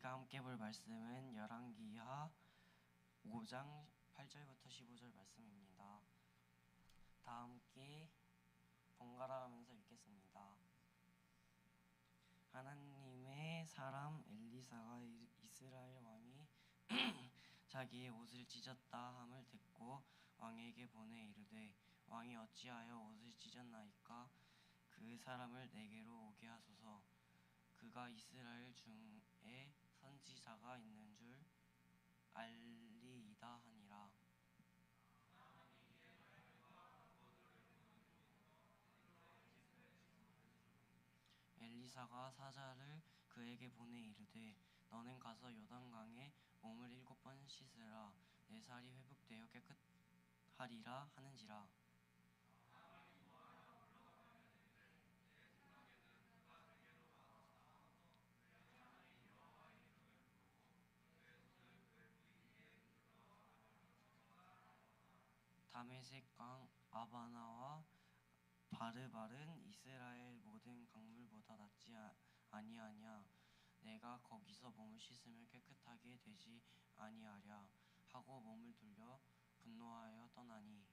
우리가 함께 볼 말씀은 열왕기하 5장 8절부터 15절 말씀입니다. 다 함께 번갈아 가면서 읽겠습니다. 하나님의 사람 엘리사가 이스라엘 왕이 자기의 옷을 찢었다 함을 듣고 왕에게 보내 이르되 왕이 어찌하여 옷을 찢었나이까? 그 사람을 내게로 오게 하소서. 그가 이스라엘 중에 선지자가 있는 줄 알리이다 하니라. 엘리사가 사자를 그에게 보내 이르되 너는 가서 요단강에 몸을 7번 씻으라. 내 살이 회복되어 깨끗하리라 하는지라. 다메섹 강 아바나와 바르발은 이스라엘 모든 강물보다 낫지 아니하냐? 내가 거기서 몸을 씻으면 깨끗하게 되지 아니하랴 하고 몸을 돌려 분노하여 떠나니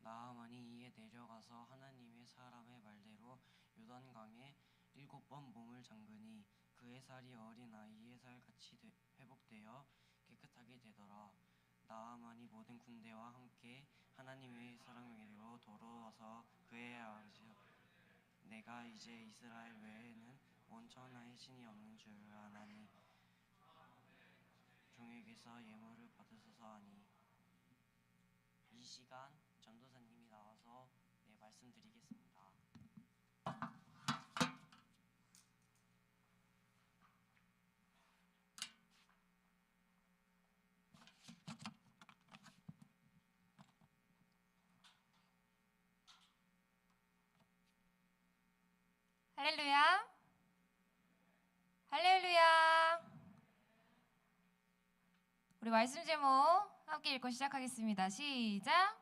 나아만이 이에 내려가서 하나님의 사람의 말대로 요단강에 7번 몸을 잠그니 그의 살이 어린 아이의 살같이 회복되어 깨끗하게 되더라. 나아만이 모든 군대와 함께 하나님의 사람에게로 돌아와서 그의 아버지 내가 이제 이스라엘 외에는 온 천하에 신이 없는 줄 아나니 종에게서 예물을 받으소서 하니 이 시간 전도사님이 나와서 말씀드리겠습니다. 할렐루야. 할렐루야. 우리 말씀 제목 함께 읽고 시작하겠습니다. 시작.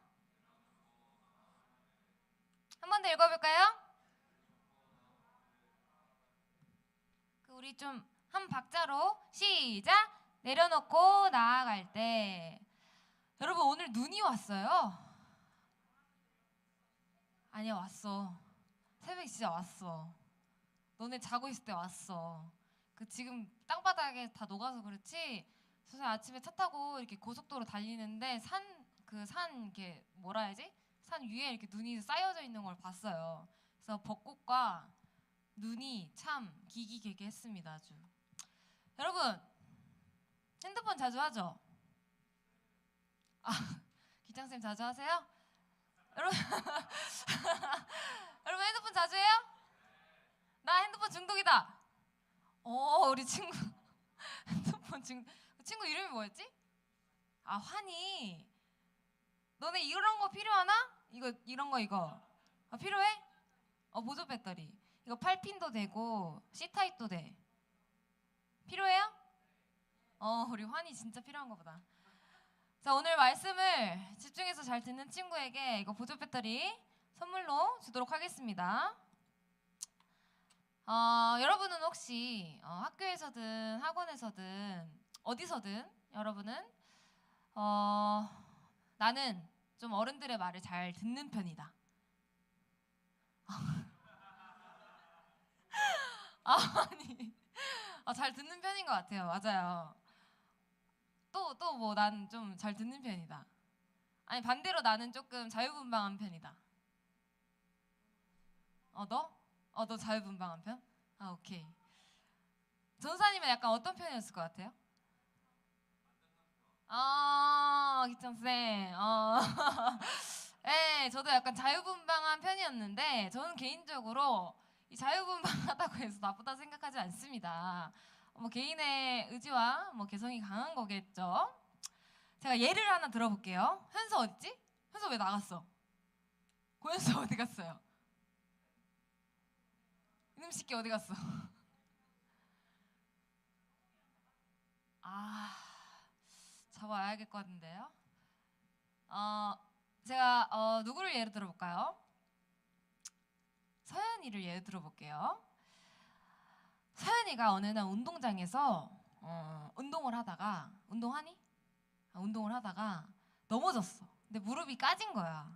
한 번 더 읽어볼까요? 우리 좀 한 박자로 시작. 내려놓고 나아갈 때. 여러분 오늘 눈이 왔어요? 아니야, 왔어. 새벽에 진짜 왔어. 너네 자고 있을 때 왔어. 지금 땅바닥에 다 녹아서 그렇지. 선생님 아침에 차 타고 이렇게 고속도로 달리는데 산 이렇게 뭐라 해야지? 산 위에 이렇게 눈이 쌓여져 있는 걸 봤어요. 그래서 벚꽃과 눈이 참 기기개개했습니다. 아주. 여러분 핸드폰 자주 하죠? 기장쌤 자주 하세요? 여러분 여러분 핸드폰 자주 해요? 나 핸드폰 중독이다. 우리 친구 핸드폰 친구 이름이 뭐였지? 환희. 너네 이런 거 필요하나? 이런 거 필요해? 보조 배터리 이거 8핀도 되고 C타입도 돼. 필요해요? 우리 환희 진짜 필요한가 보다. 자, 오늘 말씀을 집중해서 잘 듣는 친구에게 이거 보조 배터리 선물로 주도록 하겠습니다. 여러분은 혹시 학교에서든 학원에서든 어디서든 여러분은 나는 좀 어른들의 말을 잘 듣는 편이다. 아니, 잘 듣는 편인 것 같아요. 맞아요. 또 뭐 난 좀 잘 듣는 편이다. 아니 반대로 나는 조금 자유분방한 편이다. 너 자유분방한 편? 오케이. 전사님은 약간 어떤 편이었을 것 같아요? 기창쌤. 네, 저도 약간 자유분방한 편이었는데 저는 개인적으로 이 자유분방하다고 해서 나쁘다 생각하지 않습니다. 개인의 의지와 개성이 강한 거겠죠. 제가 예를 하나 들어볼게요. 현서 어딨지? 현서 왜 나갔어? 고현서 어디 갔어요? 이놈 새끼 어디 갔어? 잡아야겠거든요. 제가 누구를 예를 들어볼까요? 서연이를 예를 들어볼게요. 서연이가 어느 날 운동장에서 운동을 하다가 운동하니? 운동을 하다가 넘어졌어. 근데 무릎이 까진 거야.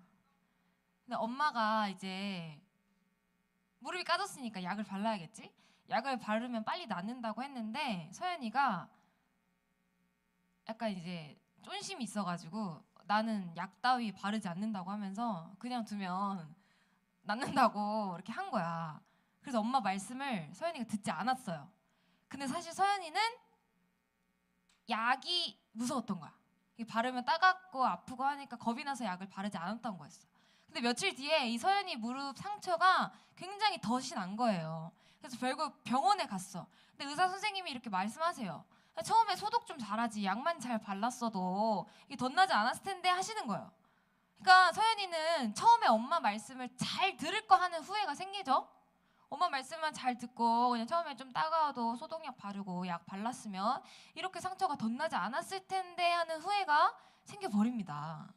근데 엄마가 이제 무릎이 까졌으니까 약을 발라야겠지? 약을 바르면 빨리 낫는다고 했는데 서연이가 약간 이제 쫀심이 있어가지고 나는 약 따위 바르지 않는다고 하면서 그냥 두면 낫는다고 이렇게 한 거야. 그래서 엄마 말씀을 서연이가 듣지 않았어요. 근데 사실 서연이는 약이 무서웠던 거야. 이게 바르면 따갑고 아프고 하니까 겁이 나서 약을 바르지 않았던 거였어. 근데 며칠 뒤에 이 서연이 무릎 상처가 굉장히 덫이 난 거예요. 그래서 결국 병원에 갔어. 근데 의사 선생님이 이렇게 말씀하세요. 처음에 소독 좀 잘하지 약만 잘 발랐어도 이게 덧나지 않았을 텐데 하시는 거예요. 그러니까 서연이는 처음에 엄마 말씀을 잘 들을 거 하는 후회가 생기죠. 엄마 말씀만 잘 듣고 그냥 처음에 좀 따가워도 소독약 바르고 약 발랐으면 이렇게 상처가 덧나지 않았을 텐데 하는 후회가 생겨버립니다.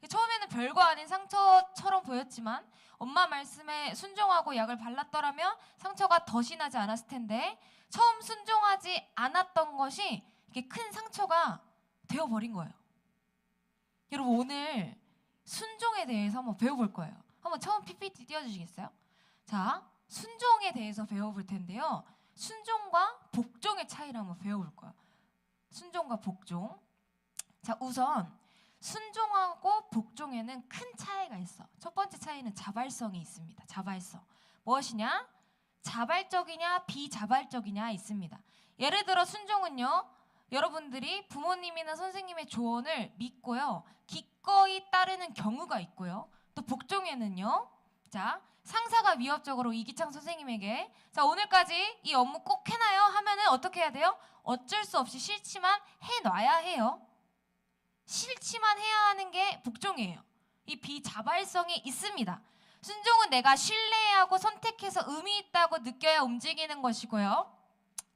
처음에는 별거 아닌 상처처럼 보였지만 엄마 말씀에 순종하고 약을 발랐더라면 상처가 덧이 나지 않았을 텐데 처음 순종하지 않았던 것이 이게 큰 상처가 되어버린 거예요. 여러분 오늘 순종에 대해서 한번 배워볼 거예요. 한번 처음 PPT 띄워주시겠어요? 자, 순종에 대해서 배워볼 텐데요. 순종과 복종의 차이를 한번 배워볼 거예요. 순종과 복종. 자, 우선 순종하고 복종에는 큰 차이가 있어. 첫 번째 차이는 자발성이 있습니다. 자발성. 무엇이냐? 자발적이냐 비자발적이냐 있습니다. 예를 들어 순종은요. 여러분들이 부모님이나 선생님의 조언을 믿고요. 기꺼이 따르는 경우가 있고요. 또 복종에는요. 자, 상사가 위협적으로 이기창 선생님에게 자 오늘까지 이 업무 꼭 해놔요 하면은 어떻게 해야 돼요? 어쩔 수 없이 싫지만 해놔야 해요. 싫지만 해야 하는 게 복종이에요. 이 비자발성이 있습니다. 순종은 내가 신뢰하고 선택해서 의미 있다고 느껴야 움직이는 것이고요.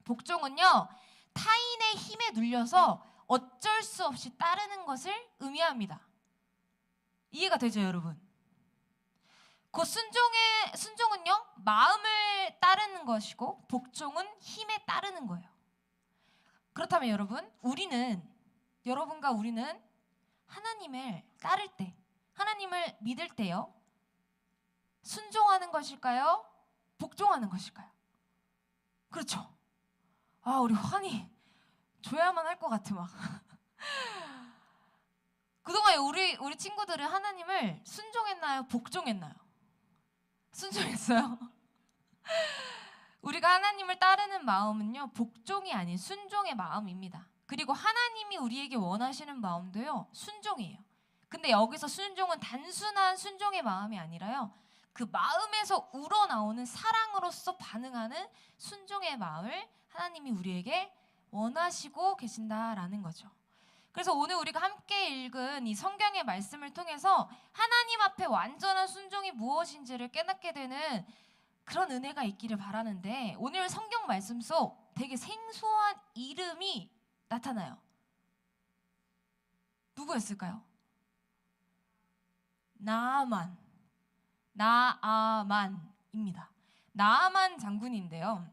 복종은요. 타인의 힘에 눌려서 어쩔 수 없이 따르는 것을 의미합니다. 이해가 되죠, 여러분? 그 순종은요. 마음을 따르는 것이고 복종은 힘에 따르는 거예요. 그렇다면 여러분, 여러분과 우리는 하나님을 따를 때, 하나님을 믿을 때요. 순종하는 것일까요? 복종하는 것일까요? 그렇죠. 우리 환희 줘야만 할 것 같아 막. 그동안 우리 친구들은 하나님을 순종했나요? 복종했나요? 순종했어요. 우리가 하나님을 따르는 마음은요. 복종이 아닌 순종의 마음입니다. 그리고 하나님이 우리에게 원하시는 마음도요. 순종이에요. 근데 여기서 순종은 단순한 순종의 마음이 아니라요. 그 마음에서 우러나오는 사랑으로서 반응하는 순종의 마음을 하나님이 우리에게 원하시고 계신다라는 거죠. 그래서 오늘 우리가 함께 읽은 이 성경의 말씀을 통해서 하나님 앞에 완전한 순종이 무엇인지를 깨닫게 되는 그런 은혜가 있기를 바라는데 오늘 성경 말씀 속 되게 생소한 이름이 나타나요. 누구였을까요? 나아만입니다. 나아만 장군인데요.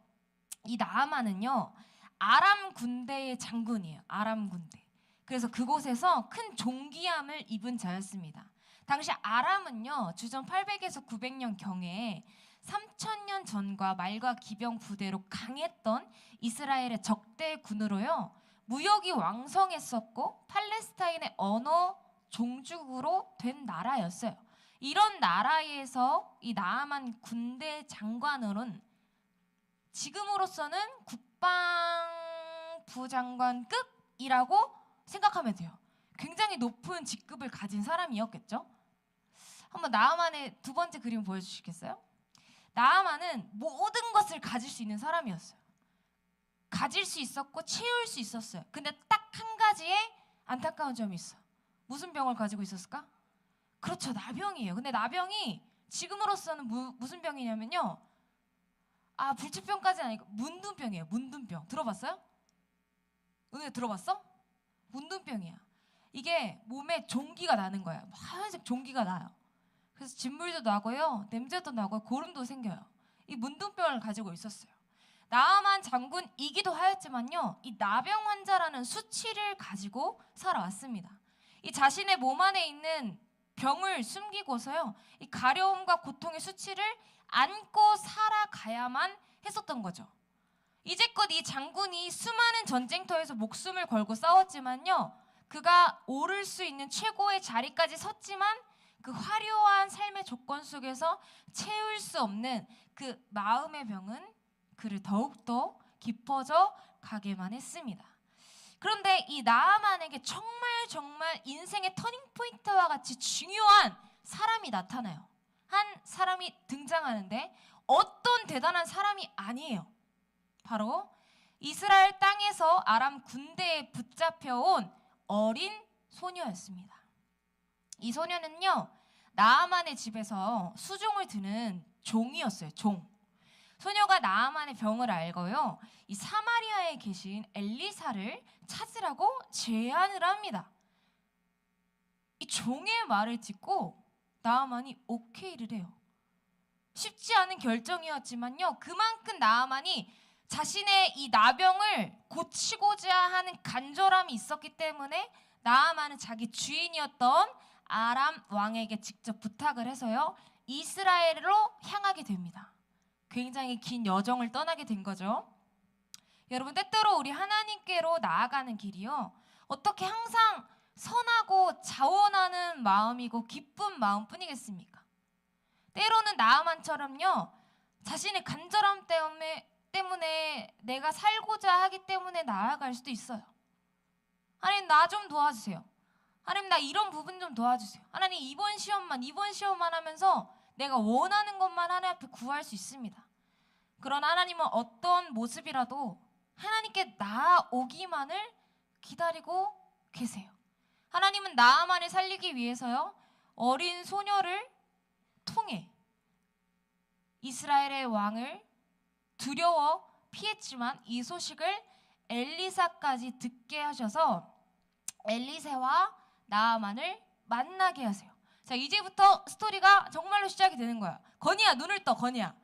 이 나아만은요. 아람 군대의 장군이에요. 아람 군대. 그래서 그곳에서 큰 존귀함을 입은 자였습니다. 당시 아람은요. 주전 800에서 900년 경에 3000년 전과 말과 기병 부대로 강했던 이스라엘의 적대 군으로요. 무역이 왕성했었고 팔레스타인의 언어 종주국으로 된 나라였어요. 이런 나라에서 이 나아만 군대 장관으로는 지금으로서는 국방부 장관급이라고 생각하면 돼요. 굉장히 높은 직급을 가진 사람이었겠죠? 한번 나아만의 두 번째 그림 보여주시겠어요? 나아만은 모든 것을 가질 수 있는 사람이었어요. 가질 수 있었고 채울 수 있었어요. 근데 딱 한 가지의 안타까운 점이 있어. 무슨 병을 가지고 있었을까? 그렇죠. 나병이에요. 근데 나병이 지금으로서는 무슨 병이냐면요. 불치병까지는 아니고 문둥병이에요. 문둥병. 들어봤어요? 너네 들어봤어? 문둥병이야. 이게 몸에 종기가 나는 거야. 하얀색 종기가 나요. 그래서 진물도 나고요, 냄새도 나고요, 고름도 생겨요. 이 문둥병을 가지고 있었어요. 나아만 장군이기도 하였지만요, 이 나병 환자라는 수치를 가지고 살아왔습니다. 이 자신의 몸 안에 있는 병을 숨기고서요, 이 가려움과 고통의 수치를 안고 살아가야만 했었던 거죠. 이제껏 이 장군이 수많은 전쟁터에서 목숨을 걸고 싸웠지만요, 그가 오를 수 있는 최고의 자리까지 섰지만 그 화려한 삶의 조건 속에서 채울 수 없는 그 마음의 병은 그를 더욱더 깊어져 가게만 했습니다. 그런데 이 나아만에게 정말 인생의 터닝포인트와 같이 중요한 사람이 나타나요. 한 사람이 등장하는데 어떤 대단한 사람이 아니에요. 바로 이스라엘 땅에서 아람 군대에 붙잡혀온 어린 소녀였습니다. 이 소녀는요, 나아만의 집에서 수종을 드는 종이었어요. 종. 소녀가 나아만의 병을 알고요, 이 사마리아에 계신 엘리사를 찾으라고 제안을 합니다. 이 종의 말을 듣고 나아만이 오케이를 해요. 쉽지 않은 결정이었지만요, 그만큼 나아만이 자신의 이 나병을 고치고자 하는 간절함이 있었기 때문에 나아만은 자기 주인이었던 아람 왕에게 직접 부탁을 해서요, 이스라엘로 향하게 됩니다. 굉장히 긴 여정을 떠나게 된 거죠. 여러분, 때때로 우리 하나님께로 나아가는 길이요, 어떻게 항상 선하고 자원하는 마음이고 기쁜 마음뿐이겠습니까? 때로는 나아만처럼요, 자신의 간절함 때문에 내가 살고자 하기 때문에 나아갈 수도 있어요. 하나님, 나 좀 도와주세요. 하나님, 나 이런 부분 좀 도와주세요. 하나님, 이번 시험만 하면서 내가 원하는 것만 하나님 앞에 구할 수 있습니다. 그러나 하나님은 어떤 모습이라도 하나님께 나아오기만을 기다리고 계세요. 하나님은 나아만을 살리기 위해서요, 어린 소녀를 통해 이스라엘의 왕을 두려워 피했지만 이 소식을 엘리사까지 듣게 하셔서 엘리사와 나아만을 만나게 하세요. 자, 이제부터 스토리가 정말로 시작이 되는 거야. 건이야, 눈을 떠. 건이야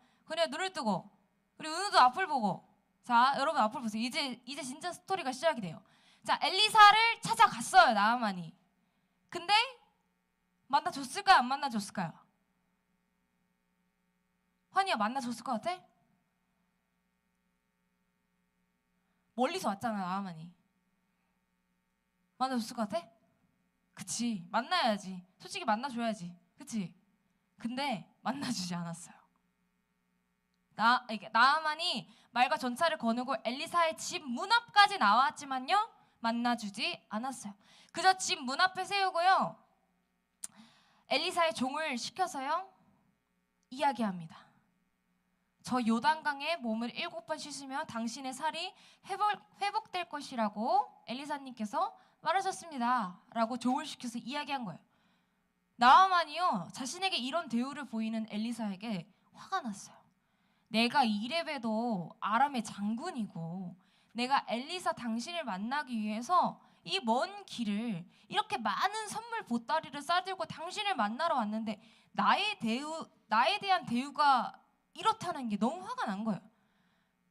눈을 뜨고, 그리고 은우도 앞을 보고. 자, 여러분 앞을 보세요. 이제 진짜 스토리가 시작이 돼요. 자, 엘리사를 찾아갔어요, 나아만이. 근데 만나줬을까요, 안 만나줬을까요? 환희야, 만나줬을 것 같아? 멀리서 왔잖아, 나아만이. 만나줬을 것 같아? 그치, 만나야지. 솔직히 만나줘야지. 그치? 근데 만나주지 않았어요. 나아만이 말과 전차를 거느고 엘리사의 집 문 앞까지 나왔지만요, 만나주지 않았어요. 그저 집 문 앞에 세우고요, 엘리사의 종을 시켜서요, 이야기합니다. 저 요단강에 몸을 7번 씻으면 당신의 살이 회복될 것이라고 엘리사님께서 말하셨습니다. 라고 종을 시켜서 이야기한 거예요. 나아만이요, 자신에게 이런 대우를 보이는 엘리사에게 화가 났어요. 내가 이레베도 아람의 장군이고, 내가 엘리사 당신을 만나기 위해서 이 먼 길을 이렇게 많은 선물 보따리를 싸들고 당신을 만나러 왔는데 나에 대한 대우가 이렇다는 게 너무 화가 난 거예요.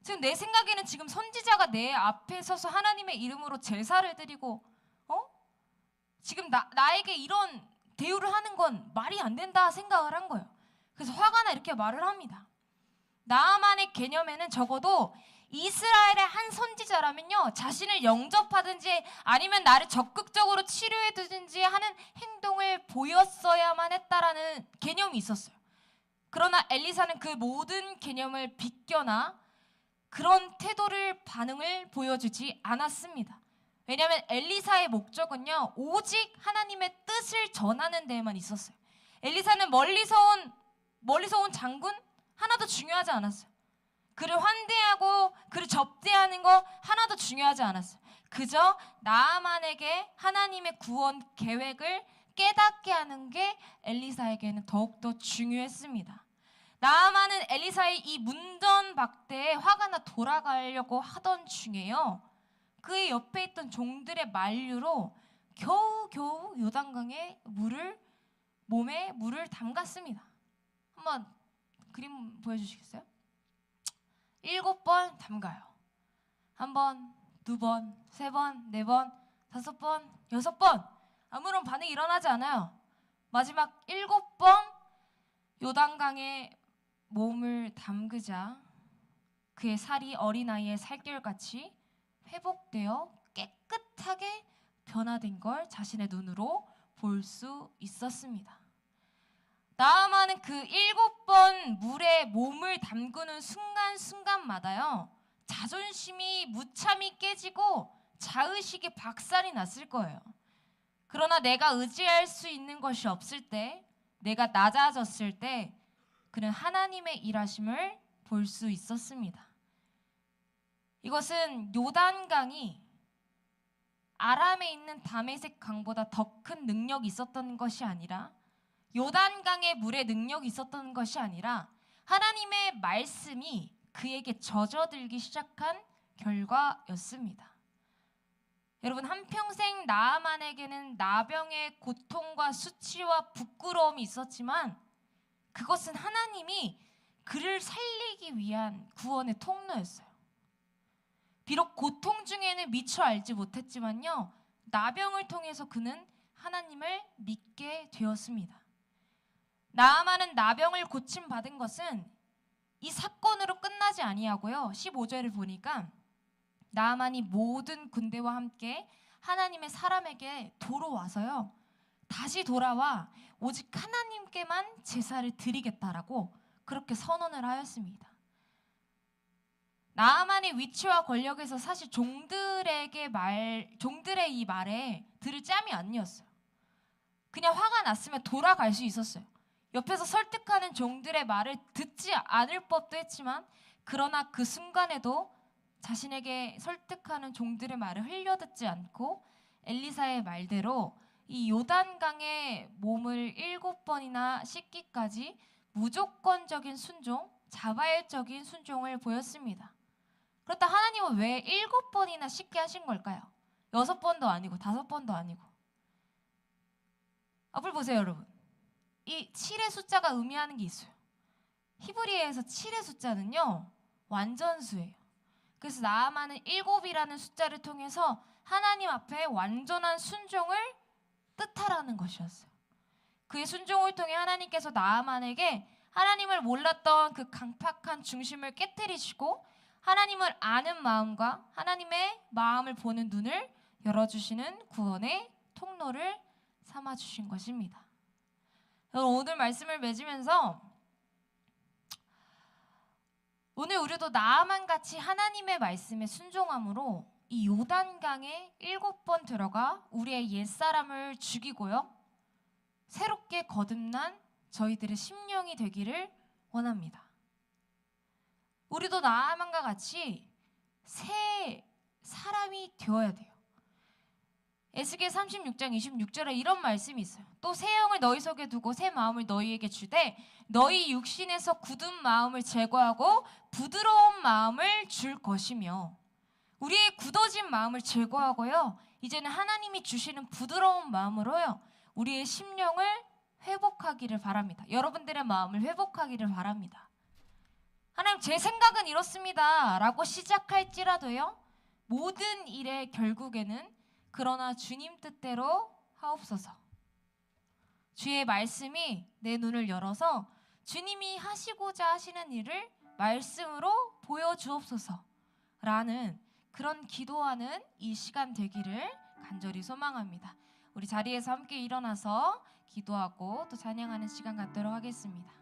지금 내 생각에는 지금 선지자가 내 앞에 서서 하나님의 이름으로 제사를 드리고 지금 나에게 이런 대우를 하는 건 말이 안 된다 생각을 한 거예요. 그래서 화가 나 이렇게 말을 합니다. 나아만의 개념에는 적어도 이스라엘의 한 선지자라면요, 자신을 영접하든지 아니면 나를 적극적으로 치료해주든지 하는 행동을 보였어야만 했다라는 개념이 있었어요. 그러나 엘리사는 그 모든 개념을 비껴나 그런 반응을 보여주지 않았습니다. 왜냐하면 엘리사의 목적은요, 오직 하나님의 뜻을 전하는 데에만 있었어요. 엘리사는 멀리서 온 장군 하나도 중요하지 않았어요. 그를 환대하고 그를 접대하는 거 하나도 중요하지 않았어요. 그저 나아만에게 하나님의 구원 계획을 깨닫게 하는 게 엘리사에게는 더욱더 중요했습니다. 나아만은 엘리사의 이 문전박대에 화가 나 돌아가려고 하던 중에요, 그의 옆에 있던 종들의 만류로 겨우겨우 요단강에 몸에 물을 담갔습니다. 한번 그림 보여주시겠어요? 7번 담가요. 1번, 2번, 3번, 4번, 5번, 6번. 아무런 반응이 일어나지 않아요. 마지막 7번 요단강에 몸을 담그자 그의 살이 어린아이의 살결같이 회복되어 깨끗하게 변화된 걸 자신의 눈으로 볼 수 있었습니다. 나아만은 그 7번 물에 몸을 담그는 순간순간마다요, 자존심이 무참히 깨지고 자의식이 박살이 났을 거예요. 그러나 내가 의지할 수 있는 것이 없을 때, 내가 낮아졌을 때 그는 하나님의 일하심을 볼 수 있었습니다. 이것은 요단강이 아람에 있는 다메섹 강보다 더 큰 능력이 있었던 것이 아니라, 요단강의 물에 능력이 있었던 것이 아니라 하나님의 말씀이 그에게 젖어들기 시작한 결과였습니다. 여러분, 한평생 나아만에게는 나병의 고통과 수치와 부끄러움이 있었지만 그것은 하나님이 그를 살리기 위한 구원의 통로였어요. 비록 고통 중에는 미처 알지 못했지만요, 나병을 통해서 그는 하나님을 믿게 되었습니다. 나아만은 나병을 고침받은 것은 이 사건으로 끝나지 아니하고요, 15절을 보니까 나아만이 모든 군대와 함께 하나님의 사람에게 돌아와서요, 다시 돌아와 오직 하나님께만 제사를 드리겠다라고 그렇게 선언을 하였습니다. 나아만의 위치와 권력에서 사실 종들의 이 말에 들을 짬이 아니었어요. 그냥 화가 났으면 돌아갈 수 있었어요. 옆에서 설득하는 종들의 말을 듣지 않을 법도 했지만, 그러나 그 순간에도 자신에게 설득하는 종들의 말을 흘려듣지 않고 엘리사의 말대로 이 요단강에 몸을 7번이나 씻기까지 무조건적인 순종, 자발적인 순종을 보였습니다. 그렇다 하나님은 왜 7번이나 씻게 하신 걸까요? 6번도 아니고 5번도 아니고. 앞을 보세요, 여러분. 이 7의 숫자가 의미하는 게 있어요. 히브리어에서 7의 숫자는요, 완전수예요. 그래서 나아만은 7이라는 숫자를 통해서 하나님 앞에 완전한 순종을 뜻하라는 것이었어요. 그의 순종을 통해 하나님께서 나아만에게 하나님을 몰랐던 그 강팍한 중심을 깨뜨리시고 하나님을 아는 마음과 하나님의 마음을 보는 눈을 열어주시는 구원의 통로를 삼아주신 것입니다. 오늘 말씀을 맺으면서 오늘 우리도 나아만 같이 하나님의 말씀에 순종함으로 이 요단강에 7번 들어가 우리의 옛사람을 죽이고요, 새롭게 거듭난 저희들의 심령이 되기를 원합니다. 우리도 나아만과 같이 새 사람이 되어야 돼요. 에스겔 36장 26절에 이런 말씀이 있어요. 또 새 영을 너희 속에 두고 새 마음을 너희에게 주되 너희 육신에서 굳은 마음을 제거하고 부드러운 마음을 줄 것이며, 우리의 굳어진 마음을 제거하고요, 이제는 하나님이 주시는 부드러운 마음으로요, 우리의 심령을 회복하기를 바랍니다. 여러분들의 마음을 회복하기를 바랍니다. 하나님, 제 생각은 이렇습니다 라고 시작할지라도요, 모든 일의 결국에는 그러나 주님 뜻대로 하옵소서. 주의 말씀이 내 눈을 열어서 주님이 하시고자 하시는 일을 말씀으로 보여주옵소서 라는 그런 기도하는 이 시간 되기를 간절히 소망합니다. 우리 자리에서 함께 일어나서 기도하고 또 찬양하는 시간 갖도록 하겠습니다.